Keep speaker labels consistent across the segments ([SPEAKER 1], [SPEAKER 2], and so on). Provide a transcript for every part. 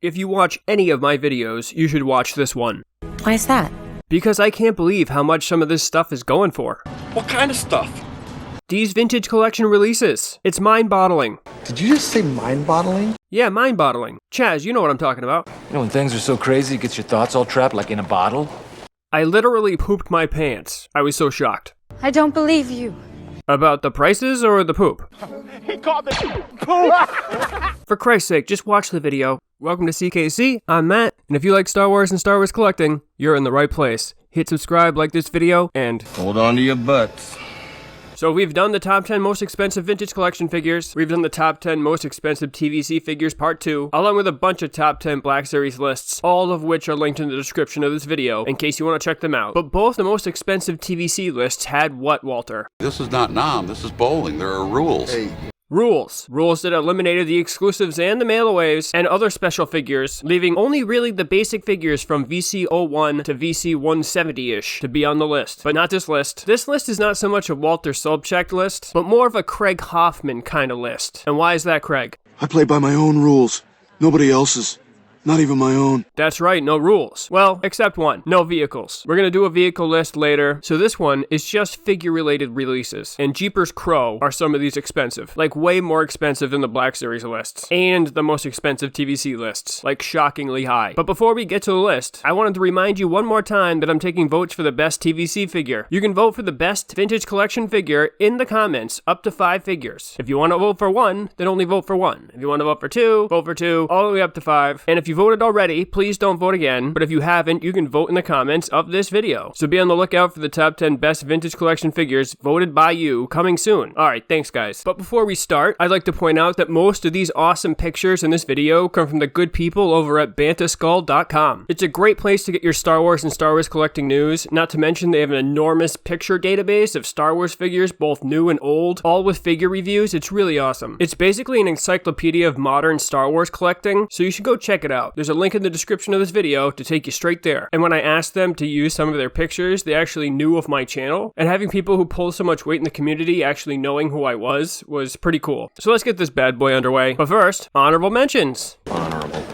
[SPEAKER 1] If you watch any of my videos, you should watch this one.
[SPEAKER 2] Why is that?
[SPEAKER 1] Because I can't believe how much some of this stuff is going for.
[SPEAKER 3] What kind of stuff?
[SPEAKER 1] These vintage collection releases. It's mind-boggling.
[SPEAKER 4] Did you just say mind-boggling?
[SPEAKER 1] Yeah, mind-boggling. Chaz, you know what I'm talking about.
[SPEAKER 5] You know when things are so crazy it gets your thoughts all trapped like in a bottle?
[SPEAKER 1] I literally pooped my pants. I was so shocked.
[SPEAKER 6] I don't believe you.
[SPEAKER 1] About the prices or the poop?
[SPEAKER 3] He called me poop!
[SPEAKER 1] For Christ's sake, just watch the video. Welcome to CKC, I'm Matt, and if you like Star Wars and Star Wars collecting, you're in the right place. Hit subscribe, like this video, and
[SPEAKER 3] Hold on to your butts.
[SPEAKER 1] So we've done the top 10 most expensive vintage collection figures, we've done the top 10 most expensive TVC figures part 2, along with a bunch of top 10 Black Series lists, all of which are linked in the description of this video, in case you want to check them out. But both the most expensive TVC lists had what, Walter?
[SPEAKER 7] This is not Nam, this is bowling. There are rules.
[SPEAKER 4] Hey.
[SPEAKER 1] Rules. Rules that eliminated the exclusives and the mail-aways and other special figures, leaving only really the basic figures from VC01 to VC170-ish to be on the list. But not this list. This list is not so much a Walter Sobchak list, but more of a Craig Hoffman kind of list. And why is that, Craig?
[SPEAKER 4] I play by my own rules. Nobody else's. Not even my own.
[SPEAKER 1] That's right, no rules. Well, except one. No vehicles. We're gonna do a vehicle list later, so this one is just figure-related releases. And Jeepers Crow are some of these expensive. Like, way more expensive than the Black Series lists. And the most expensive TVC lists. Like, shockingly high. But before we get to the list, I wanted to remind you one more time that I'm taking votes for the best TVC figure. You can vote for the best vintage collection figure in the comments, up to 5 figures. If you want to vote for 1, then only vote for 1. If you want to vote for 2, vote for 2, all the way up to 5. And if you voted already, please don't vote again, but if you haven't, you can vote in the comments of this video. So be on the lookout for the top 10 best vintage collection figures voted by you coming soon. Alright, thanks guys. But before we start, I'd like to point out that most of these awesome pictures in this video come from the good people over at bantaskull.com. It's a great place to get your Star Wars and Star Wars collecting news, not to mention they have an enormous picture database of Star Wars figures, both new and old, all with figure reviews. It's really awesome. It's basically an encyclopedia of modern Star Wars collecting, so you should go check it out. There's a link in the description of this video to take you straight there. And when I asked them to use some of their pictures, they actually knew of my channel, and having people who pull so much weight in the community actually knowing who I was pretty cool. So let's get this bad boy underway. But first, honorable mentions.
[SPEAKER 7] Honorable.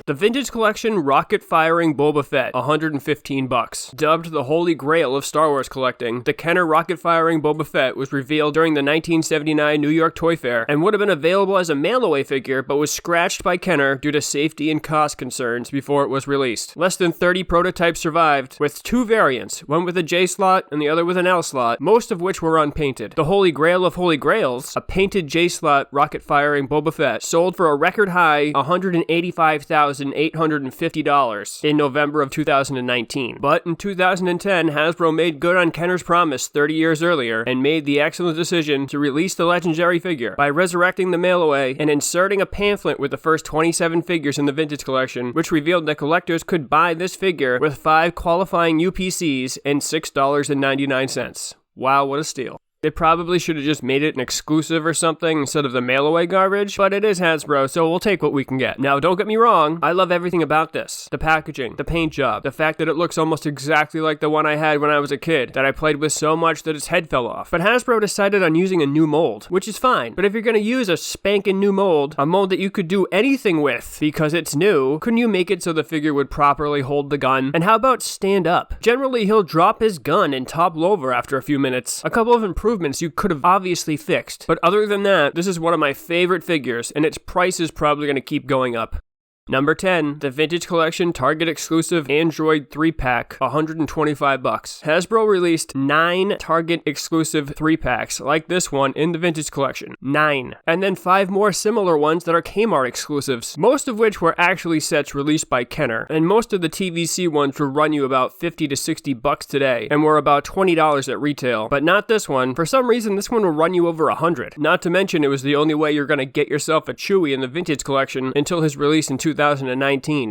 [SPEAKER 1] The Vintage Collection Rocket Firing Boba Fett, $115. Dubbed the Holy Grail of Star Wars collecting, the Kenner Rocket Firing Boba Fett was revealed during the 1979 New York Toy Fair and would have been available as a mail-away figure, but was scratched by Kenner due to safety and cost concerns before it was released. Less than 30 prototypes survived, with 2 variants, one with a J slot and the other with an L slot, most of which were unpainted. The Holy Grail of Holy Grails, a painted J slot rocket firing Boba Fett, sold for a record high $185,850 in November of 2019. But in 2010, Hasbro made good on Kenner's promise 30 years earlier and made the excellent decision to release the legendary figure by resurrecting the mail-away and inserting a pamphlet with the first 27 figures in the vintage collection, which revealed that collectors could buy this figure with 5 qualifying UPCs and $6.99. Wow, what a steal. They probably should have just made it an exclusive or something instead of the mail-away garbage, but it is Hasbro, so we'll take what we can get. Now, don't get me wrong, I love everything about this. The packaging, the paint job, the fact that it looks almost exactly like the one I had when I was a kid, that I played with so much that its head fell off. But Hasbro decided on using a new mold, which is fine. But if you're gonna use a spanking new mold, a mold that you could do anything with because it's new, couldn't you make it so the figure would properly hold the gun? And how about stand up? Generally, he'll drop his gun and topple over after a few minutes. A couple of improvements you could have obviously fixed. But other than that, this is one of my favorite figures, and its price is probably going to keep going up. Number 10, the Vintage Collection Target exclusive Android 3-pack, $125. Hasbro released 9 Target exclusive 3-packs like this one in the Vintage Collection. 9. And then 5 more similar ones that are Kmart exclusives, most of which were actually sets released by Kenner. And most of the TVC ones will run you about $50 to $60 today, and were about $20 at retail. But not this one. For some reason, this one will run you over $100. Not to mention, it was the only way you're going to get yourself a Chewie in the Vintage Collection until his release in 2019.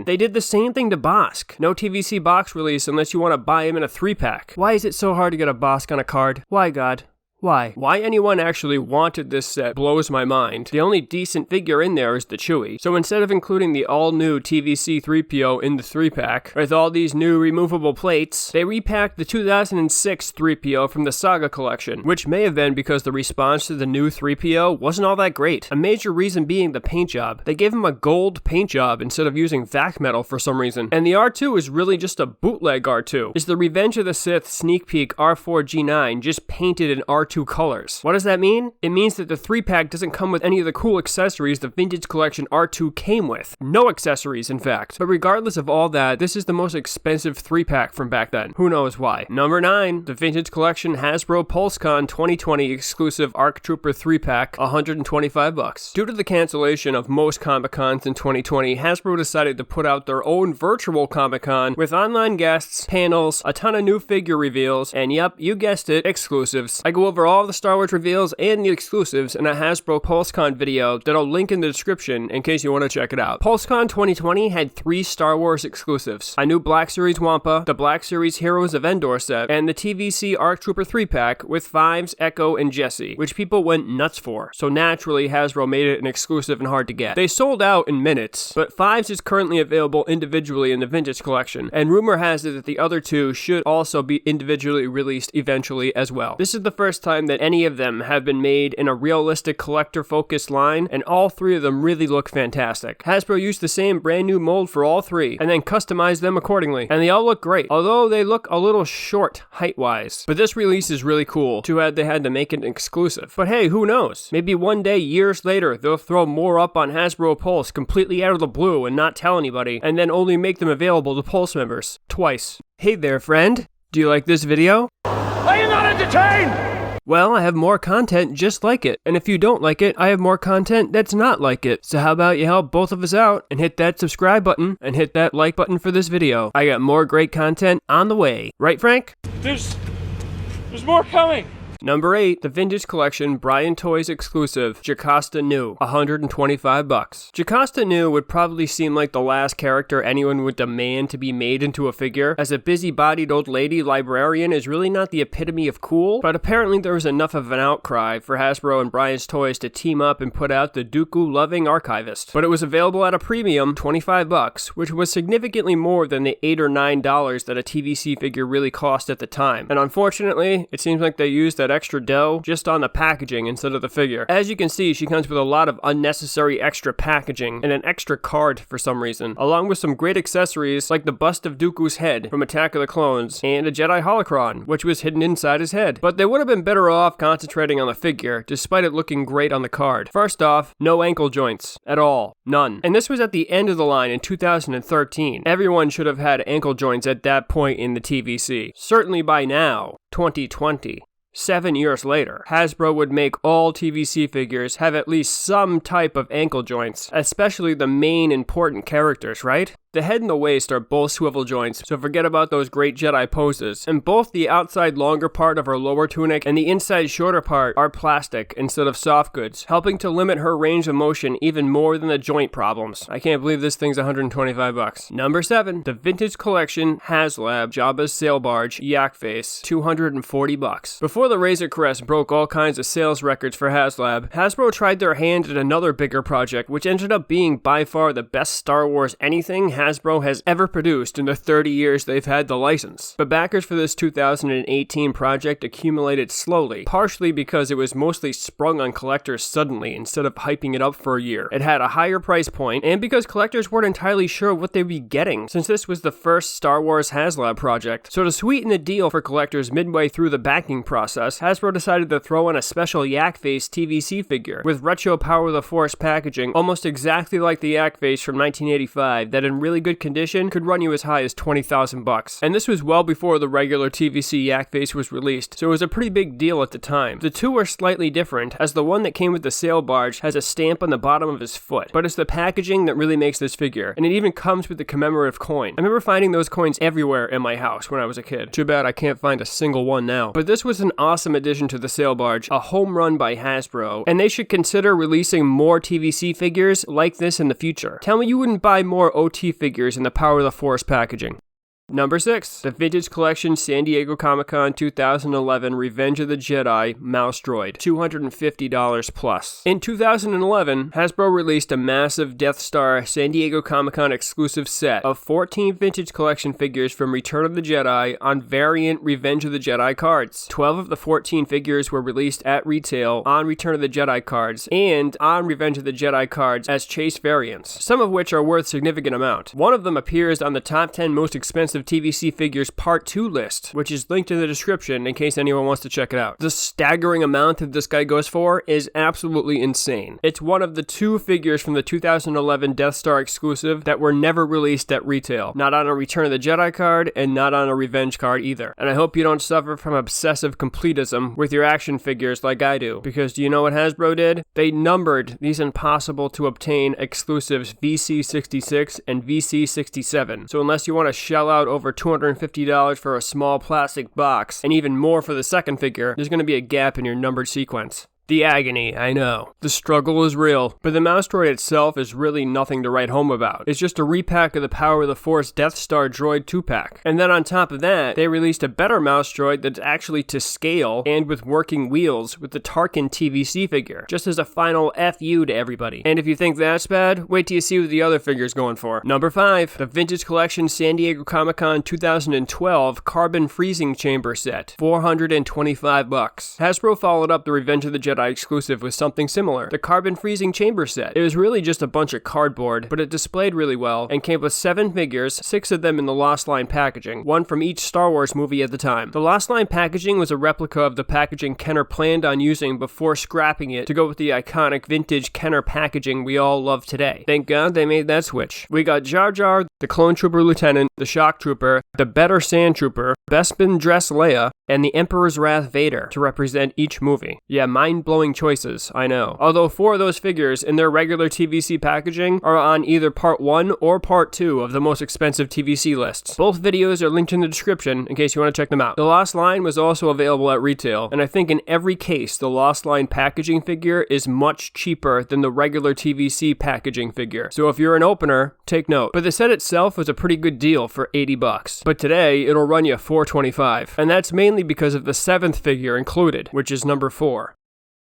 [SPEAKER 1] They did the same thing to Bosk. No TVC box release unless you want to buy him in a 3-pack. Why is it so hard to get a Bosk on a card? Why, God? Why? Why anyone actually wanted this set blows my mind. The only decent figure in there is the Chewie. So instead of including the all-new TVC 3PO in the 3-pack, with all these new removable plates, they repacked the 2006 3PO from the Saga collection, which may have been because the response to the new 3PO wasn't all that great. A major reason being the paint job. They gave him a gold paint job instead of using vac metal for some reason. And the R2 is really just a bootleg R2. It's the Revenge of the Sith sneak peek R4G9 just painted in R2 colors. What does that mean? It means that the 3-pack doesn't come with any of the cool accessories the Vintage Collection R2 came with. No accessories, in fact. But regardless of all that, this is the most expensive 3-pack from back then. Who knows why? Number 9, the Vintage Collection Hasbro Pulsecon 2020 exclusive ARC Trooper 3-pack, $125. Due to the cancellation of most Comic-Cons in 2020, Hasbro decided to put out their own virtual Comic-Con with online guests, panels, a ton of new figure reveals, and yep, you guessed it, exclusives. I go over all the Star Wars reveals and the exclusives in a Hasbro Pulsecon video that I'll link in the description in case you want to check it out. Pulsecon 2020 had 3 Star Wars exclusives: a new Black Series Wampa, the Black Series Heroes of Endor set, and the TVC ARC Trooper 3-pack with Fives, Echo, and Jesse, which people went nuts for. So naturally, Hasbro made it an exclusive and hard to get. They sold out in minutes, but Fives is currently available individually in the Vintage Collection, and rumor has it that the other 2 should also be individually released eventually as well. This is the first time that any of them have been made in a realistic collector-focused line, and all 3 of them really look fantastic. Hasbro used the same brand new mold for all 3, and then customized them accordingly, and they all look great, although they look a little short height-wise. But this release is really cool. Too bad they had to make it exclusive. But hey, who knows? Maybe one day, years later, they'll throw more up on Hasbro Pulse completely out of the blue and not tell anybody, and then only make them available to Pulse members. Twice. Hey there, friend. Do you like this video?
[SPEAKER 3] Are you not entertained?
[SPEAKER 1] Well, I have more content just like it. And if you don't like it, I have more content that's not like it. So how about you help both of us out and hit that subscribe button and hit that like button for this video. I got more great content on the way. Right, Frank?
[SPEAKER 3] There's more coming.
[SPEAKER 1] Number 8, the Vintage Collection Brian Toys exclusive, Jocasta Nu, $125. Jocasta Nu would probably seem like the last character anyone would demand to be made into a figure, as a busy-bodied old lady librarian is really not the epitome of cool, but apparently there was enough of an outcry for Hasbro and Brian's Toys to team up and put out the Dooku-loving archivist. But it was available at a premium, $25, which was significantly more than the $8 or $9 that a TVC figure really cost at the time. And unfortunately, it seems like they used that extra dough just on the packaging instead of the figure. As you can see, she comes with a lot of unnecessary extra packaging and an extra card for some reason, along with some great accessories like the bust of Dooku's head from Attack of the Clones and a Jedi holocron, which was hidden inside his head. But they would have been better off concentrating on the figure, despite it looking great on the card. First off, no ankle joints. At all. None. And this was at the end of the line in 2013. Everyone should have had ankle joints at that point in the TVC. Certainly by now, 2020. 7 years later, Hasbro would make all TVC figures have at least some type of ankle joints, especially the main important characters, right? The head and the waist are both swivel joints, so forget about those great Jedi poses. And both the outside longer part of her lower tunic and the inside shorter part are plastic instead of soft goods, helping to limit her range of motion even more than the joint problems. I can't believe this thing's $125. Number 7, the Vintage Collection HasLab Jabba's Sail Barge Yak Face, $240. Before the Razor Crest broke all kinds of sales records for HasLab, Hasbro tried their hand at another bigger project, which ended up being by far the best Star Wars anything Hasbro has ever produced in the 30 years they've had the license. But backers for this 2018 project accumulated slowly, partially because it was mostly sprung on collectors suddenly instead of hyping it up for a year. It had a higher price point, and because collectors weren't entirely sure what they'd be getting, since this was the first Star Wars HasLab project. So to sweeten the deal for collectors midway through the backing process, Hasbro decided to throw in a special Yak Face TVC figure with retro Power of the Force packaging almost exactly like the Yak Face from 1985 that in really good condition could run you as high as $20,000. And this was well before the regular TVC Yak Face was released, so it was a pretty big deal at the time. The two are slightly different, as the one that came with the sail barge has a stamp on the bottom of his foot, but it's the packaging that really makes this figure, and it even comes with the commemorative coin. I remember finding those coins everywhere in my house when I was a kid. Too bad I can't find a single one now. But this was an awesome addition to the sail barge, a home run by Hasbro, and they should consider releasing more TVC figures like this in the future. Tell me you wouldn't buy more OT figures in the Power of the Force packaging. Number 6, the Vintage Collection San Diego Comic-Con 2011 Revenge of the Jedi Mouse Droid, $250 plus. In 2011, Hasbro released a massive Death Star San Diego Comic-Con exclusive set of 14 Vintage Collection figures from Return of the Jedi on variant Revenge of the Jedi cards. 12 of the 14 figures were released at retail on Return of the Jedi cards and on Revenge of the Jedi cards as chase variants, some of which are worth significant amount. One of them appears on the top 10 most expensive TVC figures part 2 list, which is linked in the description in case anyone wants to check it out. The staggering amount that this guy goes for is absolutely insane. It's one of the 2 figures from the 2011 Death Star exclusive that were never released at retail, not on a Return of the Jedi card and not on a Revenge card either. And I hope you don't suffer from obsessive completism with your action figures like I do, because do you know what Hasbro did? They numbered these impossible to obtain exclusives VC66 and VC67. So unless you want to shell out over $250 for a small plastic box, and even more for the second figure, there's going to be a gap in your numbered sequence. The agony, I know. The struggle is real, but the mouse droid itself is really nothing to write home about. It's just a repack of the Power of the Force Death Star droid 2-pack. And then on top of that, they released a better mouse droid that's actually to scale and with working wheels with the Tarkin TVC figure, just as a final FU to everybody. And if you think that's bad, wait till you see what the other figure's going for. Number 5, the Vintage Collection San Diego Comic-Con 2012 Carbon Freezing Chamber Set, $425. Hasbro followed up the Revenge of the Jedi exclusive with something similar, the Carbon Freezing Chamber Set. It was really just a bunch of cardboard, but it displayed really well and came with 7 figures, 6 of them in the Lost Line packaging, one from each Star Wars movie at the time. The Lost Line packaging was a replica of the packaging Kenner planned on using before scrapping it to go with the iconic vintage Kenner packaging we all love today. Thank God they made that switch. We got Jar Jar, the Clone Trooper Lieutenant, the Shock Trooper, the Better Sand Trooper, Bespin Dress Leia, and the Emperor's Wrath Vader to represent each movie. Yeah, mind-blowing choices, I know. Although 4 of those figures in their regular TVC packaging are on either part 1 or part 2 of the most expensive TVC lists. Both videos are linked in the description in case you want to check them out. The Lost Line was also available at retail, and I think in every case the Lost Line packaging figure is much cheaper than the regular TVC packaging figure. So if you're an opener, take note. But the set itself was a pretty good deal for $80. But today, it'll run you $425. And that's mainly because of the 7th figure included, which is number 4.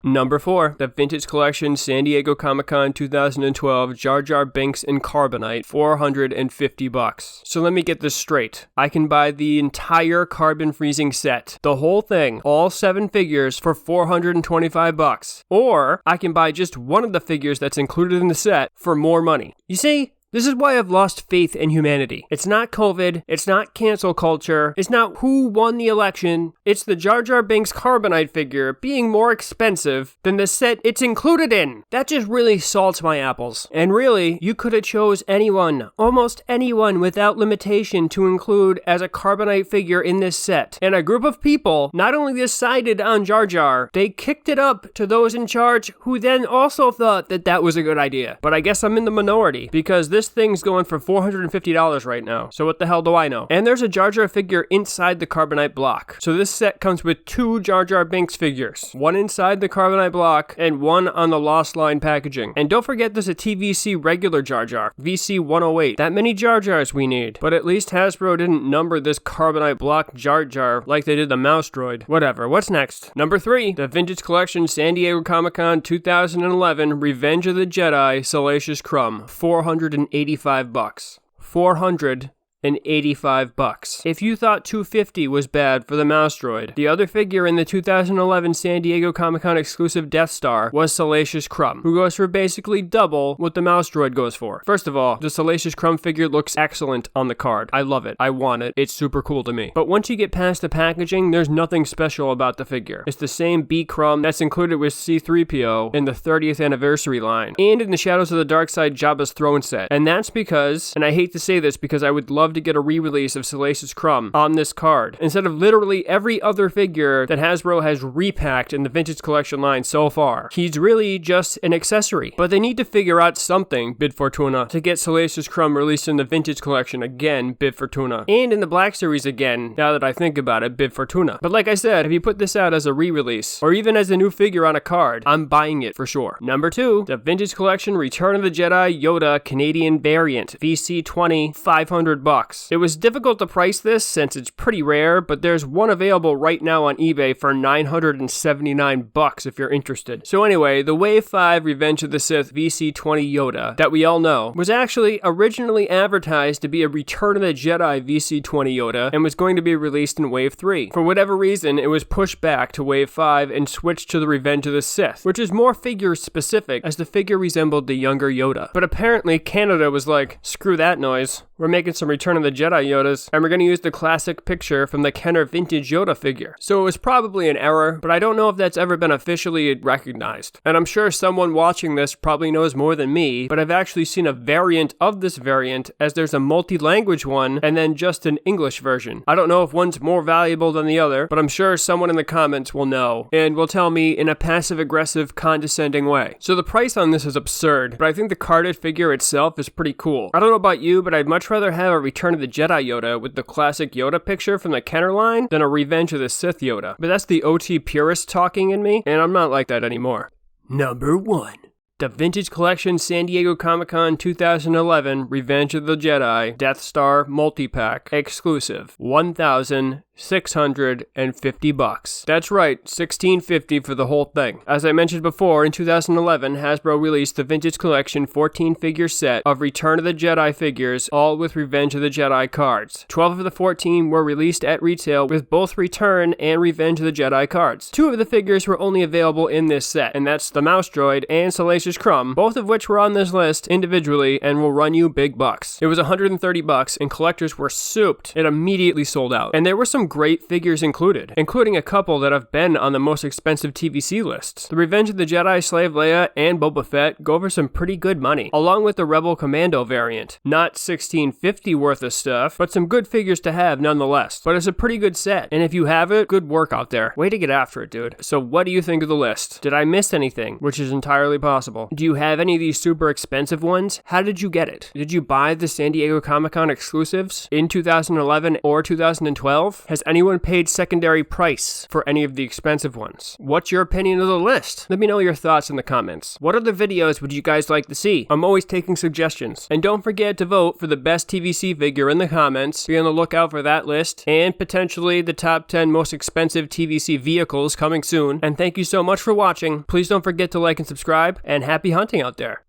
[SPEAKER 1] Number 4, the Vintage Collection San Diego Comic-Con 2012 Jar Jar Binks in Carbonite, $450. So let me get this straight. I can buy the entire Carbon Freezing set, the whole thing, all 7 figures for $425. Or I can buy just one of the figures that's included in the set for more money. You see? This is why I've lost faith in humanity. It's not COVID, it's not cancel culture, it's not who won the election, it's the Jar Jar Binks Carbonite figure being more expensive than the set it's included in. That just really salts my apples. And really, you could have chose anyone, almost anyone without limitation to include as a Carbonite figure in this set. And a group of people not only decided on Jar Jar, they kicked it up to those in charge who then also thought that that was a good idea. But I guess I'm in the minority because this thing's going for $450 right now, so what the hell do I know? And there's a Jar Jar figure inside the Carbonite block. So this set comes with 2 Jar Jar Binks figures, one inside the Carbonite block and one on the Lost Line packaging. And don't forget there's a TVC regular Jar Jar, VC 108. That many Jar Jars we need. But at least Hasbro didn't number this Carbonite block Jar Jar like they did the mouse droid. Whatever, what's next? Number 3, the Vintage Collection San Diego Comic-Con 2011 Revenge of the Jedi Salacious Crumb, $485. $485. If you thought $250 was bad for the mouse droid, the other figure in the 2011 San Diego Comic-Con exclusive Death Star was Salacious Crumb, who goes for basically double what the mouse droid goes for. First of all, the Salacious Crumb figure looks excellent on the card. I love it. I want it. It's super cool to me. But once you get past the packaging, there's nothing special about the figure. It's the same B Crumb that's included with C-3PO in the 30th anniversary line, and in the Shadows of the Dark Side Jabba's Throne set. And that's because, and I hate to say this because I would love to get a re-release of Salacious Crumb on this card, instead of literally every other figure that Hasbro has repacked in the Vintage Collection line so far. He's really just an accessory. But they need to figure out something, Bid Fortuna, to get Salacious Crumb released in the Vintage Collection again, Bid Fortuna. And in the Black Series again, now that I think about it, Bid Fortuna. But like I said, if you put this out as a re-release, or even as a new figure on a card, I'm buying it for sure. Number 2, the Vintage Collection Return of the Jedi Yoda Canadian variant, VC20, $500. bucks. It was difficult to price this since it's pretty rare, but there's one available right now on eBay for 979 bucks if you're interested. So anyway, the Wave 5 Revenge of the Sith VC-20 Yoda that we all know was actually originally advertised to be a Return of the Jedi VC-20 Yoda and was going to be released in Wave 3. For whatever reason, it was pushed back to Wave 5 and switched to the Revenge of the Sith, which is more figure specific as the figure resembled the younger Yoda. But apparently Canada was like, screw that noise. We're making some Return of the Jedi Yodas, and we're going to use the classic picture from the Kenner vintage Yoda figure. So it was probably an error, but I don't know if that's ever been officially recognized. And I'm sure someone watching this probably knows more than me, but I've actually seen a variant of this variant, as there's a multi-language one, and then just an English version. I don't know if one's more valuable than the other, but I'm sure someone in the comments will know, and will tell me in a passive-aggressive, condescending way. So the price on this is absurd, but I think the carded figure itself is pretty cool. I don't know about you, but I'd much rather have a Return of the Jedi Yoda with the classic Yoda picture from the Kenner line than a Revenge of the Sith Yoda. But that's the OT purist talking in me, and I'm not like that anymore. Number 1. The Vintage Collection San Diego Comic-Con 2011 Revenge of the Jedi Death Star Multipack exclusive. $1,650. That's right, $1,650 for the whole thing. As I mentioned before, in 2011, Hasbro released the Vintage Collection 14-figure set of Return of the Jedi figures, all with Revenge of the Jedi cards. 12 of the 14 were released at retail with both Return and Revenge of the Jedi cards. 2 of the figures were only available in this set, and that's the Mouse Droid and Salacious Crumb, both of which were on this list individually and will run you big bucks. It was $130 and collectors were souped. It immediately sold out. And there were some great figures included, including a couple that have been on the Most Expensive TVC lists. The Revenge of the Jedi Slave Leia and Boba Fett go for some pretty good money, along with the Rebel Commando variant. Not $1,650 worth of stuff, but some good figures to have nonetheless. But it's a pretty good set, and if you have it, good work out there. Way to get after it, dude. So what do you think of the list? Did I miss anything? Which is entirely possible. Do you have any of these super expensive ones? How did you get it? Did you buy the San Diego Comic-Con exclusives in 2011 or 2012? Has anyone paid secondary price for any of the expensive ones? What's your opinion of the list? Let me know your thoughts in the comments. What other videos would you guys like to see? I'm always taking suggestions. And don't forget to vote for the best TVC figure in the comments. Be on the lookout for that list and potentially the top 10 most expensive TVC vehicles coming soon. And thank you so much for watching. Please don't forget to like and subscribe, and happy hunting out there.